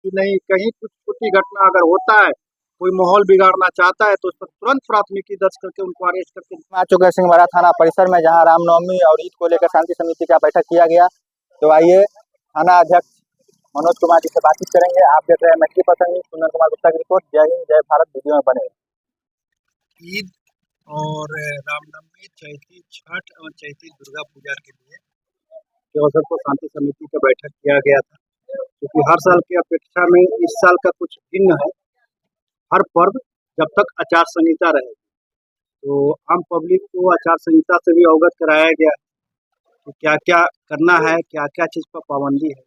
कि नहीं, कहीं कुछ छोटी घटना अगर होता है, कोई माहौल बिगाड़ना चाहता है तो उस पर तुरंत प्राथमिकी दर्ज करके उनको अरेस्ट करके आ चुके हैं सिंहवाड़ा थाना परिसर में, जहां रामनवमी और ईद को लेकर शांति समिति का बैठक किया गया। तो आइए थाना अध्यक्ष मनोज कुमार जी से बातचीत करेंगे। आप देख रहे हैं मैथिली पसंद सुंदर कुमार गुप्ता की रिपोर्ट। जय हिंद, जय भारत। वीडियो में बने। ईद और रामनवमी, चैती छठ और चैती दुर्गा पूजा के लिए के अवसर पर शांति समिति का बैठक किया गया था, क्योंकि हर साल की अपेक्षा में इस साल का कुछ भिन्न है। हर पर्व जब तक आचार संहिता रहेगी, तो आम पब्लिक को आचार संहिता से भी अवगत कराया गया कि क्या क्या करना है, क्या क्या चीज़ पर पाबंदी है।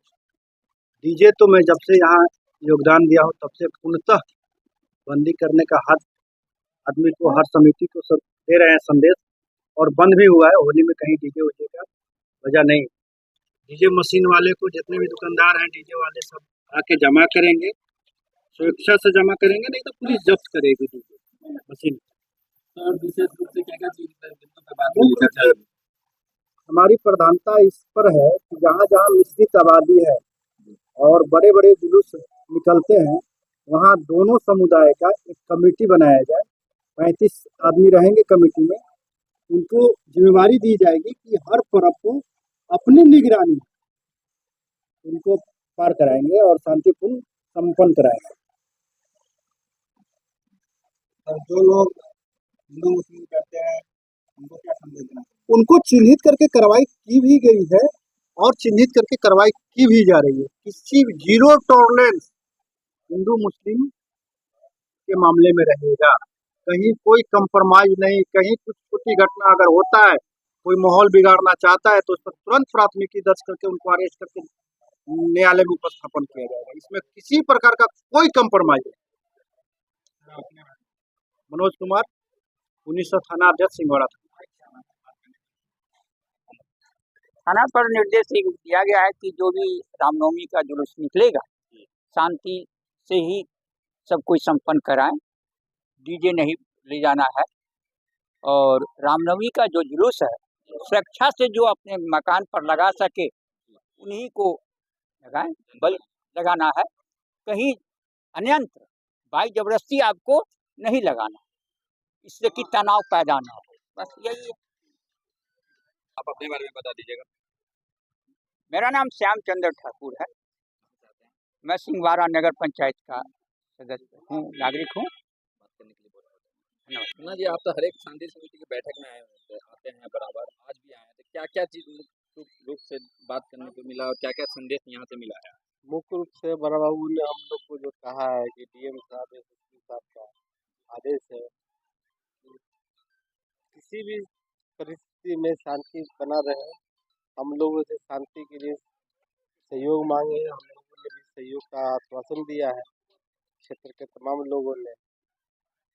डीजे तो मैं जब से यहाँ योगदान दिया हूँ तब से पूर्णतः बंदी करने का हर आदमी को, हर समिति को सब दे रहे हैं संदेश, और बंद भी हुआ है। होली में कहीं डीजे उजे का वजह नहीं। डीजे मशीन वाले को, जितने भी दुकानदार हैं डीजे वाले, सब आके जमा करेंगे, सुरक्षा से जमा करेंगे, नहीं तो पुलिस जब्त करेगी डीजे मशीन। और विशेष रूप से क्या क्या चीज हमारी प्रधानता इस पर है कि जहाँ जहाँ मिश्रित आबादी है और बड़े बड़े जुलूस निकलते हैं, वहाँ दोनों समुदाय का एक कमेटी बनाया जाए। 35 आदमी रहेंगे कमेटी में। उनको जिम्मेवारी दी जाएगी कि हर पर्व को अपनी निगरानी उनको पार कराएंगे और शांतिपूर्ण संपन्न कराएंगे। और जो लोग हिंदू मुस्लिम करते हैं उनको क्या संदेश देना? उनको चिन्हित करके कार्रवाई की भी गई है और चिन्हित करके कार्रवाई की भी जा रही है। किसी जीरो टॉलरेंस हिंदू मुस्लिम के मामले में रहेगा। कहीं कोई कंप्रोमाइज नहीं। कहीं कुछ छोटी घटना अगर होता है, कोई माहौल बिगाड़ना चाहता है, तो उस पर तुरंत प्राथमिकी दर्ज करके उनको अरेस्ट करके न्यायालय में उपस्थापन किया जाएगा। इसमें किसी प्रकार का कोई कंप्रोमाइज नहीं। मनोज कुमार, 1900 थाना अध्यक्ष, सिंहवाड़ा थाना पर निर्देश दिया गया है कि जो भी रामनवमी का जुलूस निकलेगा, शांति से ही सब कुछ संपन्न कराएं। डीजे नहीं ले जाना है, और रामनवमी का जो जुलूस है सुरक्षा से जो अपने मकान पर लगा सके उन्हीं को लगाएं। बल लगाना है, कहीं अन्यंत्र बाई जबरदस्ती आपको नहीं लगाना, इससे कि तनाव पैदा ना हो। बस यही है। आप अपने बारे में बता दीजिएगा। मेरा नाम श्यामचंद्र ठाकुर है। मैं सिंहवाड़ा नगर पंचायत का सदस्य हूँ, नागरिक हूँ। ना जी, आप तो हर एक शांति समिति की बैठक में आते हैं बराबर, आज भी आए हैं, तो क्या क्या चीज मुख्य रूप से बात करने को मिला और क्या क्या संदेश यहाँ से मिला है? मुख्य रूप से बड़ा बाबू ने हम लोग को जो कहा है कि डीएम साहब, एसएसपी साहब का आदेश है कि किसी भी परिस्थिति में शांति बना रहे। हम लोगों से शांति के लिए सहयोग मांगे, हम लोगों ने भी सहयोग का आश्वासन दिया है क्षेत्र के तमाम लोगों ने।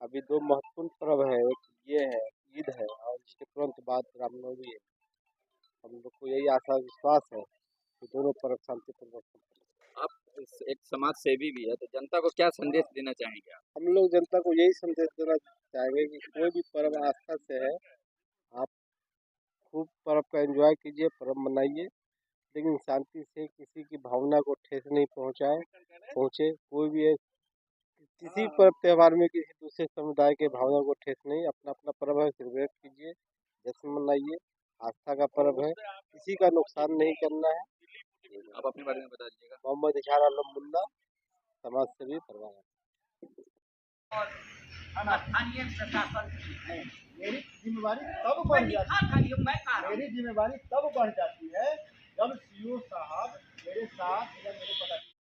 अभी 2 महत्वपूर्ण पर्व है, एक ये है ईद है और इसके तुरंत बाद रामनवमी है। हम लोग को यही आशा विश्वास है कि दोनों पर्व शांतिपूर्वक। आप एक समाज सेवी भी है, तो जनता को क्या संदेश देना चाहेंगे आप? हम लोग जनता को यही संदेश देना चाहेंगे कि कोई भी पर्व आस्था से है, आप खूब पर्व का एंजॉय कीजिए, पर्व मनाइए, लेकिन शांति से, किसी की भावना को ठेस नहीं पहुँचे। कोई भी है, किसी पर्व त्यौहार में किसी दूसरे समुदाय के भावना को ठेस नहीं। अपना अपना पर्व है, सेलिब्रेट कीजिए, जश्न मनाइए। आस्था का पर्व है, किसी का नुकसान नहीं करना है। आप अपने बारे में बता दीजिएगा। मोहम्मद इजहार आलम मुल्ला, समाज सेवी परिवार। स्थानीय प्रशासन मेरी जिम्मेवारी तब बढ़ जाती है जब सीओ साहब मेरे साथ या मेरे पदाधिकारी